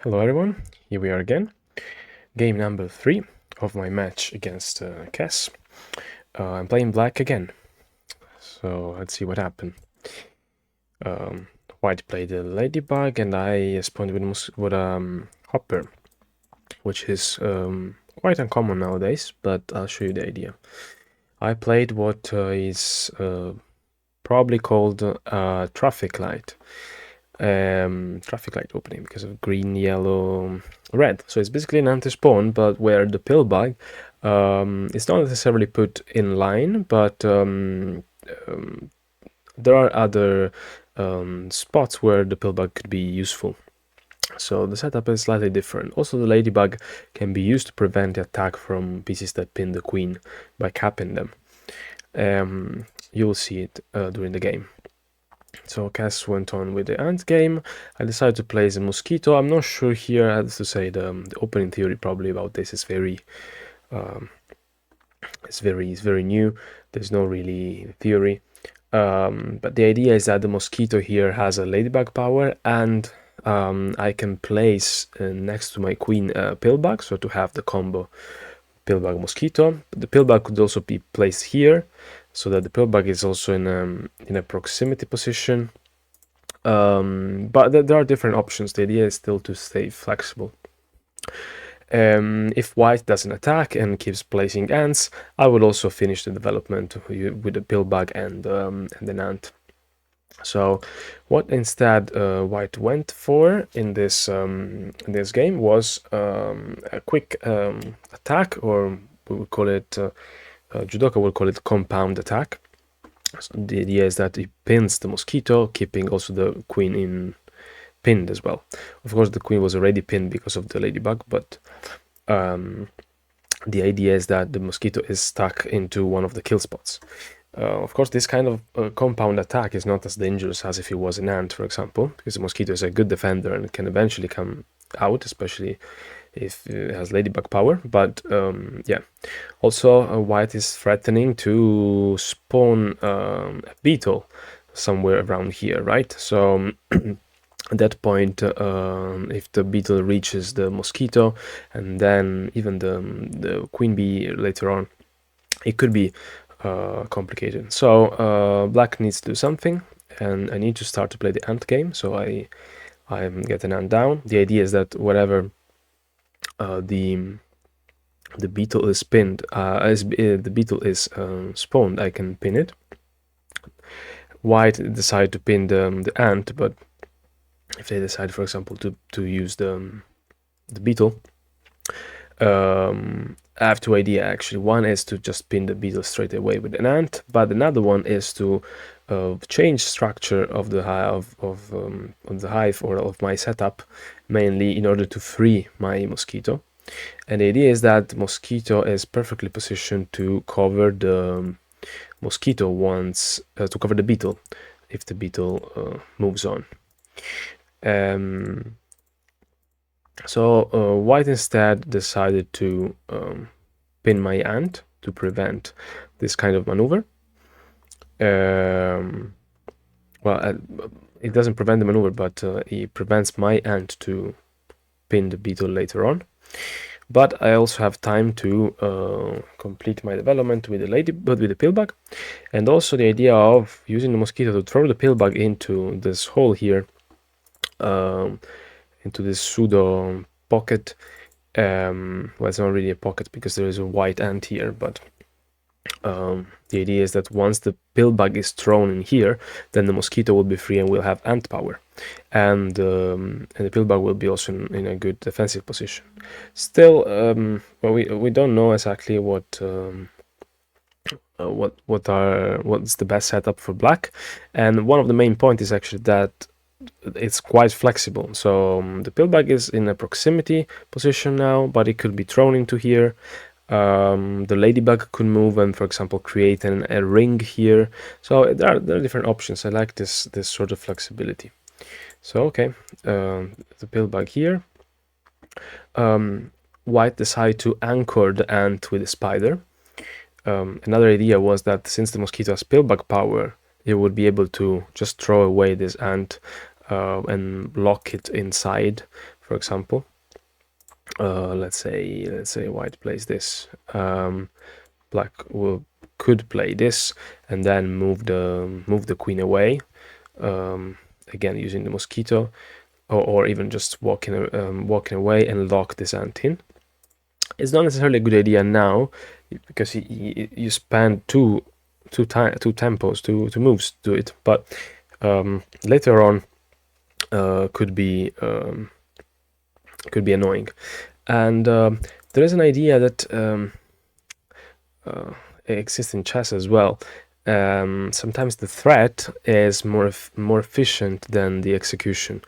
Hello everyone, here we are again. Game number 3 of my match against Kes. I'm playing black again, so let's see what happened. White played the ladybug and I spawned with hopper, which is quite uncommon nowadays, but I'll show you the idea. I played what is probably called traffic light. Traffic light opening because of green, yellow, red. So it's basically an anti-spawn, but where the pillbug is not necessarily put in line, but there are other spots where the pillbug could be useful. So the setup is slightly different. Also, the ladybug can be used to prevent the attack from pieces that pin the queen by capping them. You'll see it during the game. So Kes went on with the ant game. I decided to play as a mosquito. I'm not sure here. I have to say the opening theory probably about this is very very new. There's no really theory. But the idea is that the mosquito here has a ladybug power, and I can place next to my queen pillbug, so to have the combo pillbug mosquito. The pillbug could also be placed here, so that the pillbug is also in a proximity position. But there are different options. The idea is still to stay flexible. If white doesn't attack and keeps placing ants, I will also finish the development with the pillbug and an ant. So what instead white went for in this game was a quick attack, or we would call it judoka will call it compound attack. So the idea is that he pins the mosquito, keeping also the queen pinned as well. Of course, the queen was already pinned because of the ladybug, but the idea is that the mosquito is stuck into one of the kill spots. Of course, this kind of compound attack is not as dangerous as if it was an ant, for example, because the mosquito is a good defender and it can eventually come out, especially if it has ladybug power. But yeah, also white is threatening to spawn a beetle somewhere around here, right? So at that point, if the beetle reaches the mosquito and then even the queen bee later on, it could be complicated. So black needs to do something, and I need to start to play the ant game. So I get an ant down. The idea is that whatever the beetle is pinned, as the beetle is spawned, I can pin it. White decide to pin the ant, but if they decide, for example, to use the beetle, I have two ideas actually. One is to just pin the beetle straight away with an ant, but another one is to change structure of the hive or of my setup, mainly in order to free my mosquito. And the idea is that mosquito is perfectly positioned to cover the mosquito once to cover the beetle if the beetle moves on. So white instead decided to pin my ant to prevent this kind of maneuver. Well, it doesn't prevent the maneuver, but it prevents my ant to pin the beetle later on. But I also have time to complete my development with the pillbug, and also the idea of using the mosquito to throw the pillbug into this hole here, into this pseudo pocket. Well, it's not really a pocket because there is a white ant here, but the idea is that once the pillbug is thrown in here, then the mosquito will be free and will have ant power, and the pillbug will be also in a good defensive position. Still, well, we don't know exactly what's the best setup for black, and one of the main points is actually that it's quite flexible. So the pillbug is in a proximity position now, but it could be thrown into here. The ladybug could move and, for example, create a ring here. So there are different options. I like this sort of flexibility. So okay, the pillbug here. White decided to anchor the ant with a spider. Another idea was that since the mosquito has pillbug power, it would be able to just throw away this ant and lock it inside, for for example, let's say white plays this, black could play this and then move the queen away, again using the mosquito, or even just walking away and lock this ant in. It's not necessarily a good idea now, because you spend two tempos, two moves to do it, but later on could be annoying. And there is an idea that exists in chess as well. Sometimes the threat is more efficient than the execution.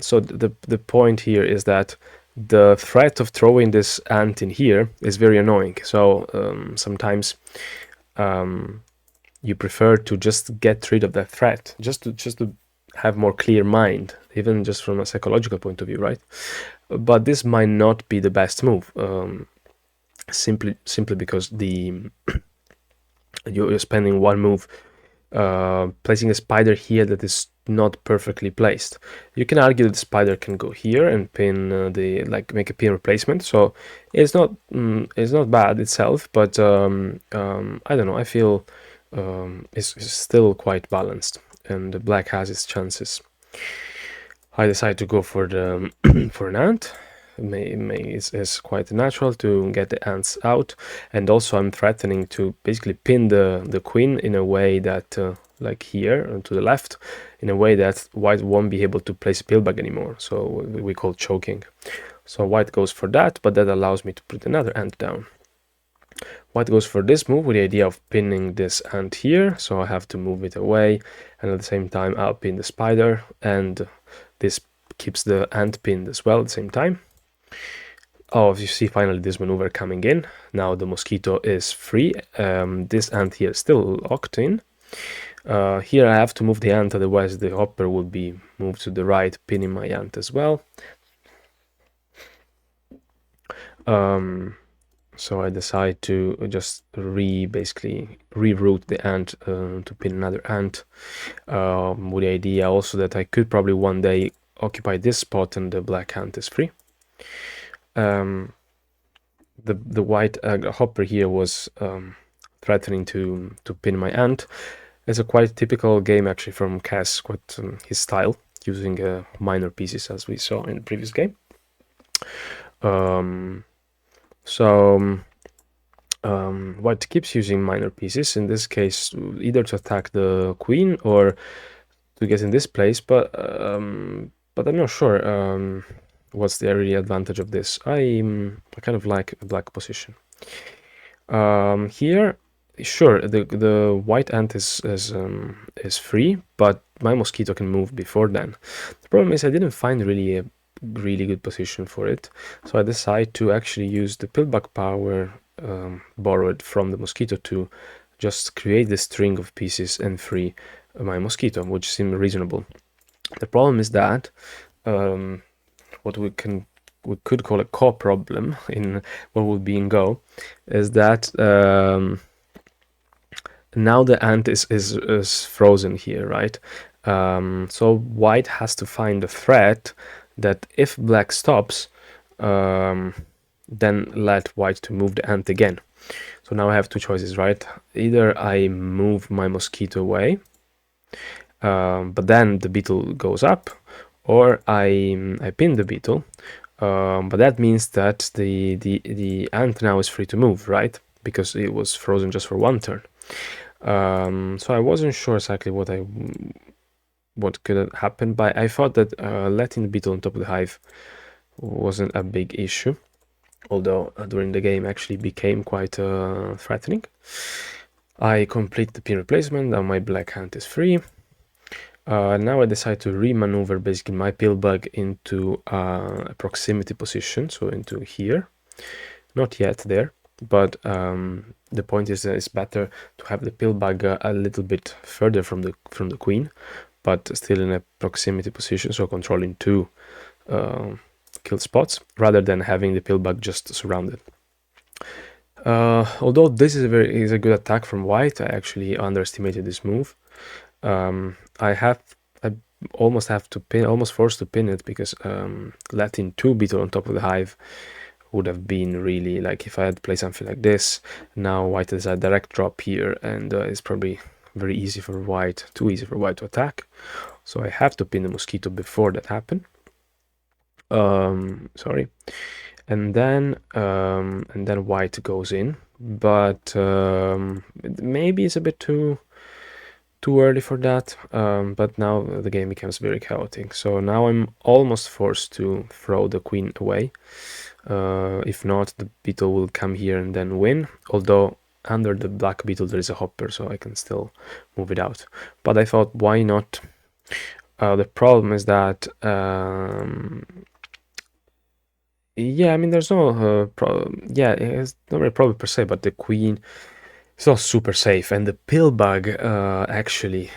So the point here is that the threat of throwing this ant in here is very annoying. So sometimes you prefer to just get rid of that threat, just to have more clear mind, even just from a psychological point of view, right? But this might not be the best move, simply because you're spending one move placing a spider here that is not perfectly placed. You can argue that the spider can go here and pin make a pin replacement, so it's not bad itself, but I don't know, I feel it's still quite balanced, and the black has its chances. I decide to go for the for an ant. It's quite natural to get the ants out, and also I'm threatening to basically pin the queen in a way that like here to the left, in a way that white won't be able to place pillbag anymore, so we call choking. So white goes for that, but that allows me to put another ant down. White goes for this move with the idea of pinning this ant here, so I have to move it away, and at the same time I'll pin the spider, and this keeps the ant pinned as well at the same time. Oh, you see finally this maneuver coming in. Now the mosquito is free. This ant here is still locked in. Here I have to move the ant, otherwise the hopper will be moved to the right, pinning my ant as well. So I decide to just basically reroute the ant to pin another ant, with the idea also that I could probably one day occupy this spot and the black ant is free. The white hopper here was threatening to pin my ant. It's a quite typical game actually from Kes, quite his style, using minor pieces as we saw in the previous game. White keeps using minor pieces, in this case either to attack the queen or to get in this place, but I'm not sure what's the really advantage of this. I kind of like a black position. Here, sure, the white ant is free, but my mosquito can move before then. The problem is I didn't find really a really good position for it, so I decide to actually use the pillbag power borrowed from the mosquito to just create this string of pieces and free my mosquito, which seemed reasonable. The problem is that what we could call a core problem in what would be in Go is that now the ant is frozen here, right? So white has to find a threat that if black stops, then let white to move the ant again. So now I have two choices, right? Either I move my mosquito away, but then the beetle goes up, or I pin the beetle, but that means that the ant now is free to move, right? Because it was frozen just for one turn. So I wasn't sure exactly what could happen, but I thought that letting the beetle on top of the hive wasn't a big issue, although during the game actually became quite threatening. I complete the pin replacement, now my black ant is free. Now I decide to remaneuver basically my pillbag into a proximity position, so into here. Not yet there, but the point is that it's better to have the pillbag a little bit further from the queen, but still in a proximity position, so controlling two kill spots, rather than having the pillbag just surrounded. Although this is a good attack from white, I actually underestimated this move. I almost have to pin, almost forced to pin it, because letting 2 beetle on top of the hive would have been really, like, if I had to play something like this, now white has a direct drop here, and it's probably very easy for white, too easy for white to attack. So I have to pin the mosquito before that happen. Sorry. And then white goes in, but maybe it's a bit too early for that. But now the game becomes very chaotic. So now I'm almost forced to throw the queen away. If not, the beetle will come here and then win. Although under the black beetle there is a hopper, so I can still move it out. But I thought, why not? The problem is that yeah, I mean, there's no problem. Yeah, it's not really a problem per se, but the queen is not super safe, and the pill bug actually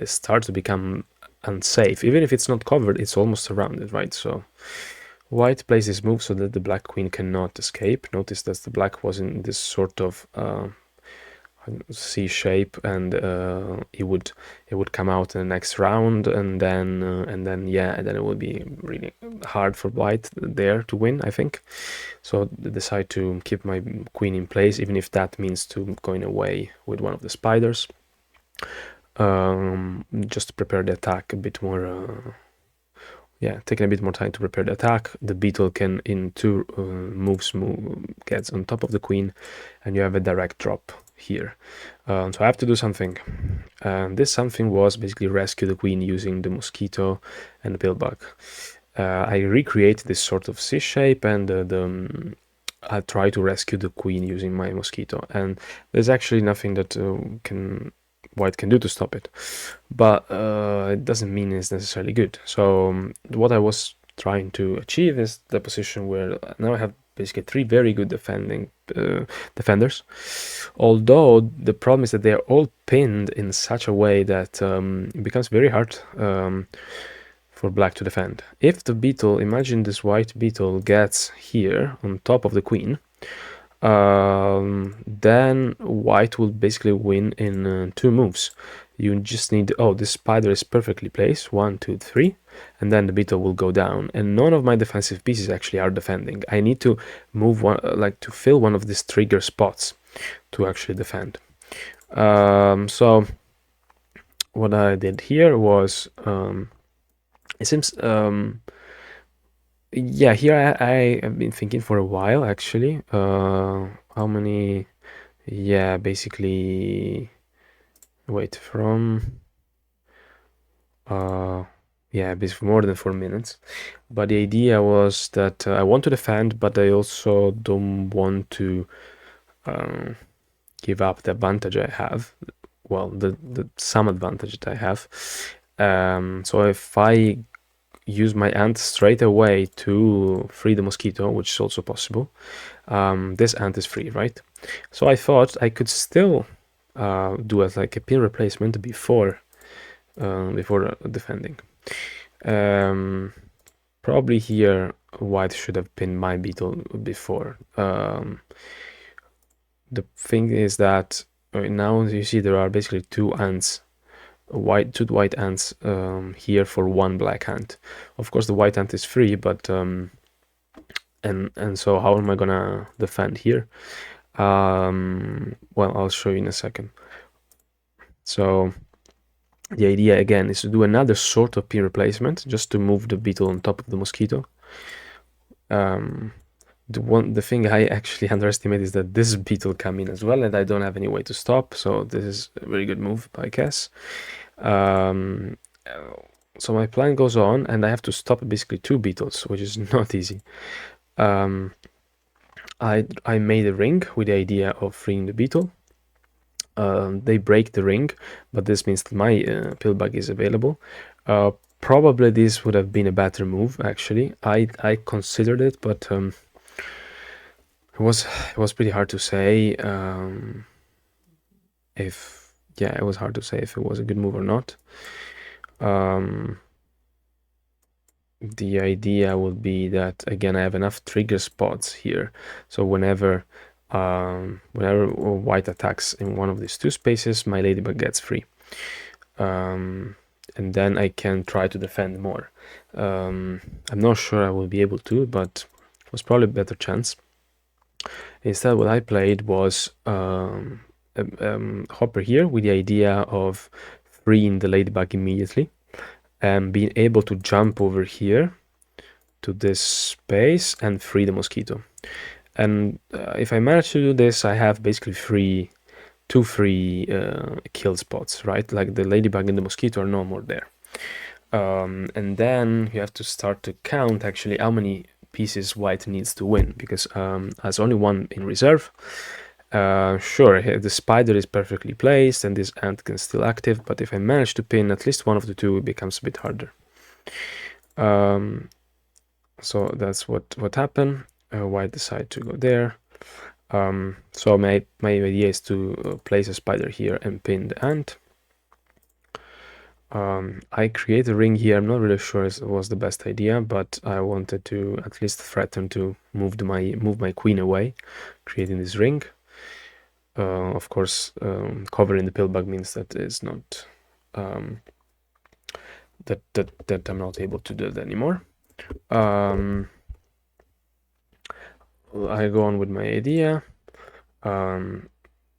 starts to become unsafe. Even if it's not covered, it's almost surrounded, right? So white plays this move so that the black queen cannot escape. Notice that the black was in this sort of C shape, and it would come out in the next round, and then it would be really hard for white there to win, I think. So I decide to keep my queen in place, even if that means to going away with one of the spiders, just to prepare the attack a bit more. Taking a bit more time to prepare the attack. The beetle can, in 2 moves, gets on top of the queen, and you have a direct drop here. So I have to do something. This something was basically rescue the queen using the mosquito and the pillbug. I recreate this sort of C shape, and I try to rescue the queen using my mosquito. And there's actually nothing that white can do to stop it, but it doesn't mean it's necessarily good. So what I was trying to achieve is the position where now I have basically 3 very good defenders, although the problem is that they are all pinned in such a way that it becomes very hard for black to defend. If the beetle, imagine this white beetle gets here on top of the queen, then white will basically win in 2 moves. You just need, this spider is perfectly placed, 1, 2, 3, and then the beetle will go down, and none of my defensive pieces actually are defending. I need to move one, to fill one of these trigger spots to actually defend. So what I did here was, it seems, yeah, here I have been thinking for a while, actually. How many? Yeah, basically, wait, from yeah, basically more than 4 minutes. But the idea was that I want to defend, but I also don't want to give up the advantage I have. Well, the some advantage that I have. So if I use my ant straight away to free the mosquito, which is also possible, this ant is free, right? So I thought I could still do a pin replacement before defending. Probably here white should have pinned my beetle before. The thing is that now you see there are basically 2 ants, two white ants here for 1 black ant. Of course the white ant is free, but and so how am I gonna defend here? Well, I'll show you in a second. So the idea again is to do another sort of pin replacement, just to move the beetle on top of the mosquito. The thing I actually underestimate is that this beetle come in as well, and I don't have any way to stop, so this is a very good move by Kes. So my plan goes on, and I have to stop basically 2 beetles, which is not easy. I made a ring with the idea of freeing the beetle. They break the ring, but this means that my pillbug is available. Probably this would have been a better move, actually. I considered it, but it was pretty hard to say it was hard to say if it was a good move or not. The idea would be that, again, I have enough trigger spots here, so whenever white attacks in one of these 2 spaces, my ladybug gets free. And and then I can try to defend more. I'm not sure I will be able to, but it was probably a better chance. Instead, what I played was hopper here with the idea of freeing the ladybug immediately and being able to jump over here to this space and free the mosquito. And if I manage to do this, I have basically two free kill spots, right? Like the ladybug and the mosquito are no more there. And then you have to start to count actually how many pieces white needs to win, because has only one in reserve. Sure, the spider is perfectly placed and this ant can still active, but if I manage to pin at least one of the two, it becomes a bit harder. So that's what happened. White decided to go there. So my idea is to place a spider here and pin the ant. I create a ring here. I'm not really sure it was the best idea, but I wanted to at least threaten to move my queen away, creating this ring. Of course, covering the pillbug means that is not that I'm not able to do that anymore. I go on with my idea.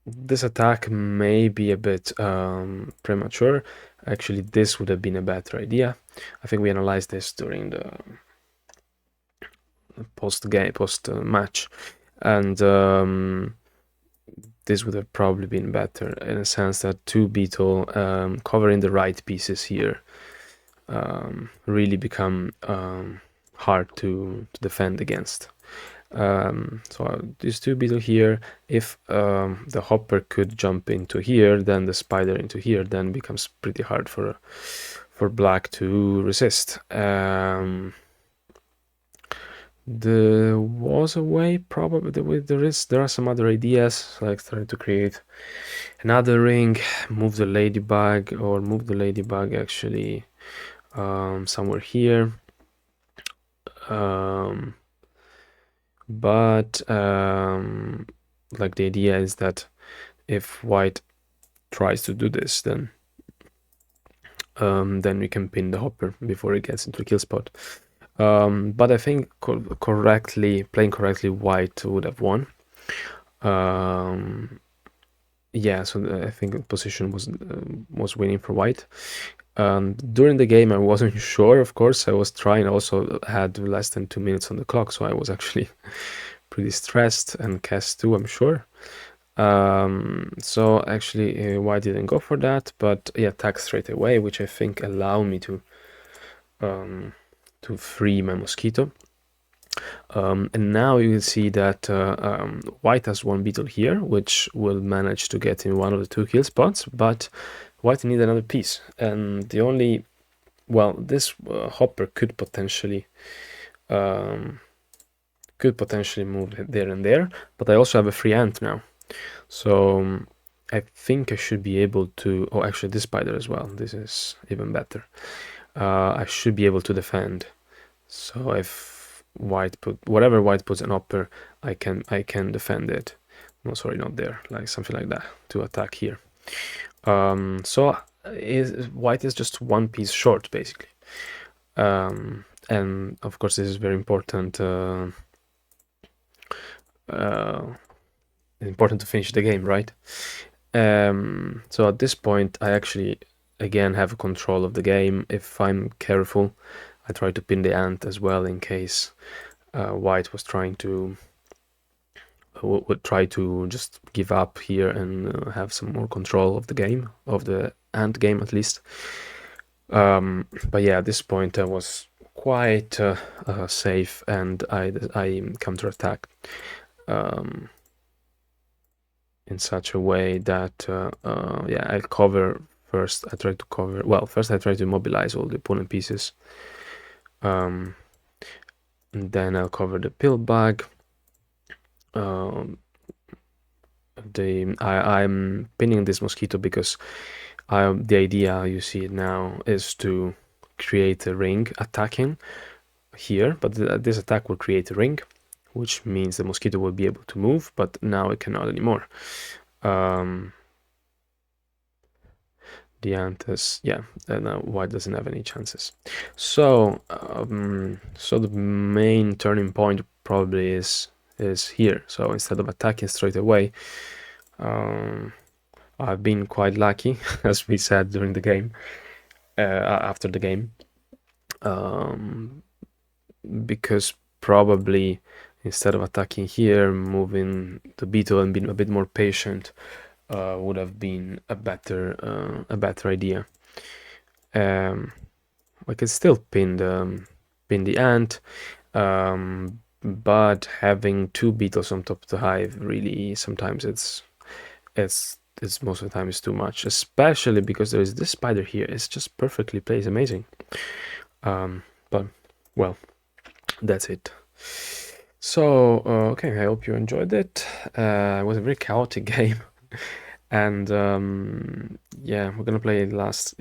This attack may be a bit premature. Actually, this would have been a better idea. I think we analyzed this during the post match, and this would have probably been better in a sense that two beetle covering the right pieces here really become hard to defend against. So these two beetle here, if the hopper could jump into here, then the spider into here, then becomes pretty hard for black to resist. There was a way, probably there are some other ideas, like trying to create another ring, move the ladybug actually somewhere here. But like the idea is that if white tries to do this, then we can pin the hopper before it gets into a kill spot. But I think playing correctly, white would have won. Yeah, so I think the position was winning for white. During the game, I wasn't sure, of course. I was trying, also had less than 2 minutes on the clock, so I was actually pretty stressed, and Kes too, I'm sure. So actually, white didn't go for that, but he attacked straight away, which I think allowed me to free my mosquito. And now you will see that white has one beetle here, which will manage to get in one of the two kill spots, but white needs another piece. And the only, well, this hopper could potentially move there and there, but I also have a free ant now. So I think I should be able to, oh, actually this spider as well. This is even better. I should be able to defend. So if whatever white puts an hopper, I can defend it. No, sorry, not there, like something like that to attack here. So white is just one piece short basically, and of course this is very important. Important to finish the game, right? So at this point, I actually again have control of the game. If I'm careful, I try to pin the ant as well in case white was trying to would try to just give up here and have some more control of the game, of the ant game at least. But yeah, at this point I was quite safe, and I counterattack in such a way that yeah, I'll cover first. I try to cover, well, first I try to immobilize all the opponent pieces, and then I'll cover the pill bag. I'm pinning this mosquito because the idea, you see it now, is to create a ring attacking here, but this attack will create a ring, which means the mosquito will be able to move, but now it cannot anymore. The ant is, yeah, now white doesn't have any chances. So so the main turning point probably is here. So instead of attacking straight away, I've been quite lucky, as we said during the game, after the game, because probably instead of attacking here, moving the beetle and being a bit more patient would have been a better idea. I could still pin the ant, but having two beetles on top of the hive really sometimes it's most of the time it's too much, especially because there is this spider here. It's just perfectly placed, amazing. But well, that's it. So okay, I hope you enjoyed it. It was a very chaotic game. And yeah, we're gonna play last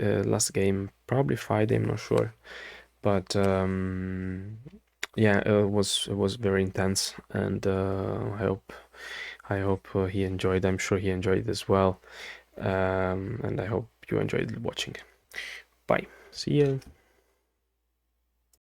game probably Friday, I'm not sure, but yeah, it was very intense, and I hope he enjoyed. I'm sure he enjoyed it as well, and I hope you enjoyed watching. Bye. See you.